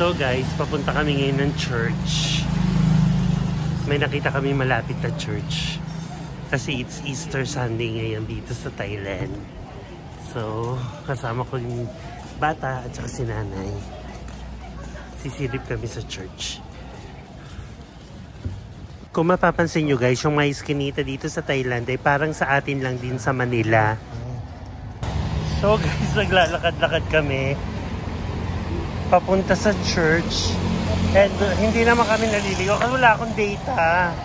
So guys, papunta kami ngayon ng church. May nakita kami malapit na church. Kasi it's Easter Sunday ngayon dito sa Thailand. So, kasama ko yung bata at saka si nanay. Sisilip kami sa church. Kung mapapansin nyo guys, yung mga iskinita dito sa Thailand ay parang sa atin lang din sa Manila. So guys, naglalakad-lakad kami papunta sa church. And hindi naman kami naliligaw kasi wala akong data.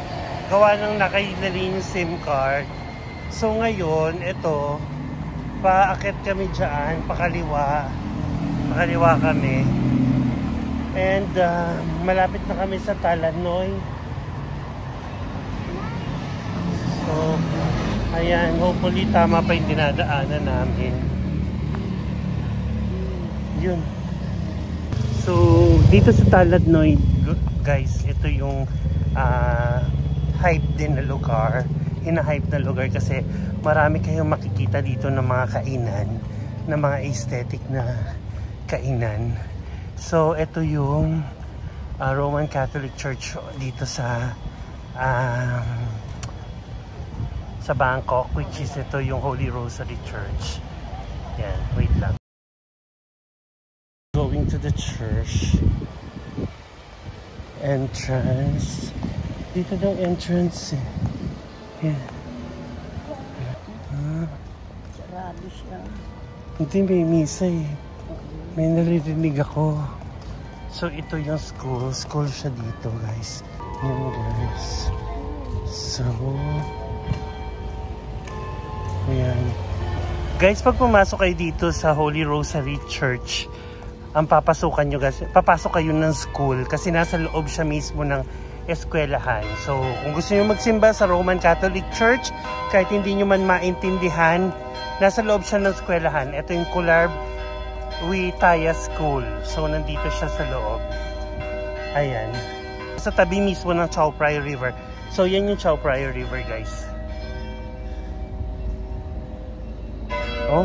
Gawa ng nakailali yung SIM card. So ngayon, ito, paakit kami dyan, pakaliwa. Pakaliwa kami. And malapit na kami sa Talanoy. So, ayan, hopefully tama pa yung dinadaanan namin. Yun. So, dito sa Talanoy, guys, ito yung hype din na lugar. Hina-hype na lugar kasi marami kayong makikita dito ng mga kainan, ng mga aesthetic na kainan. So, ito yung Roman Catholic Church dito sa Bangkok, which is ito yung Holy Rosary Church. Yan, wait lang. Going to the church. Entrance. Dito daw entrance. Yan. Sarado siya. Hindi, may misa eh. May naririnig ako. So, ito yung school. School siya dito, guys. Yan, guys. So, ayan. Guys, pag pumasok kayo dito sa Holy Rosary Church, ang papasukan nyo guys, papasok kayo ng school kasi nasa loob siya mismo ng eskwelahan. So, kung gusto nyo magsimba sa Roman Catholic Church, kahit hindi nyo man maintindihan, nasa loob siya ng eskwelahan. Ito yung Kularb Witaya School. So, nandito siya sa loob. Ayan. Sa tabi mismo ng Chao Phraya River. So, yan yung Chao Phraya River, guys. Oh.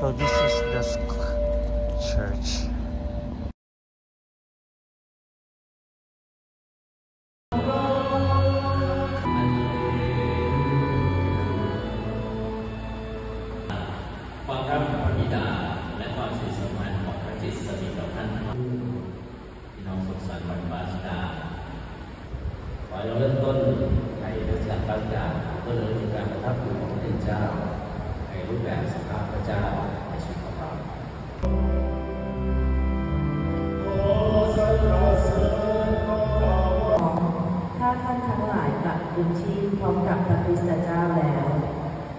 So this is the church.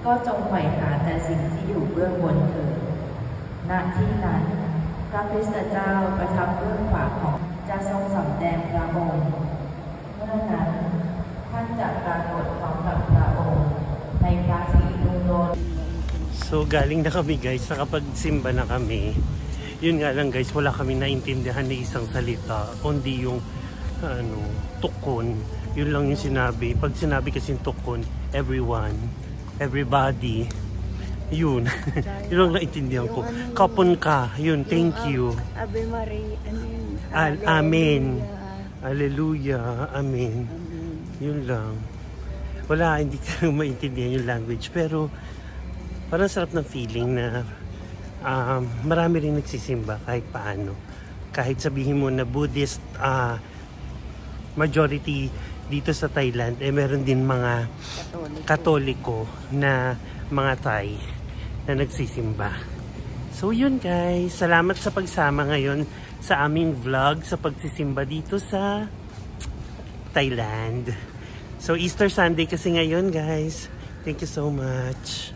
ก็จงใฝ่หาแต่สิ่งที่อยู่เบื้องบนเถิดณที่นั้นพระคริสตเจ้าประทับเบื้องขวาของจะทรงสำแดงพระองค์เมื่อนั้นท่านจะปรากฏพร้อมกับพระองค์ในพระศรีรุ่งโรจน์ So galing na kami guys, nakapagsimba na kami. Yun nga lang guys, wala kami naintindihan na isang salita, kundi yung tukon. Yun lang yung sinabi. Pag sinabi kasing tukon, everyone, everybody, yun. Yun lang naintindihan ko. Kapon ka, yun, thank you. Ave Maria, Amen. Hallelujah, Amen. Yun lang. Wala, hindi ko maintindihan yung language. Pero, parang sarap ng feeling na marami rin nagsisimba kahit paano. Kahit sabihin mo na Buddhist majority dito sa Thailand, meron din mga Katoliko na mga Thai na nagsisimba. So yun guys, salamat sa pagsama ngayon sa aming vlog sa pagsisimba dito sa Thailand. So Easter Sunday kasi ngayon guys. Thank you so much.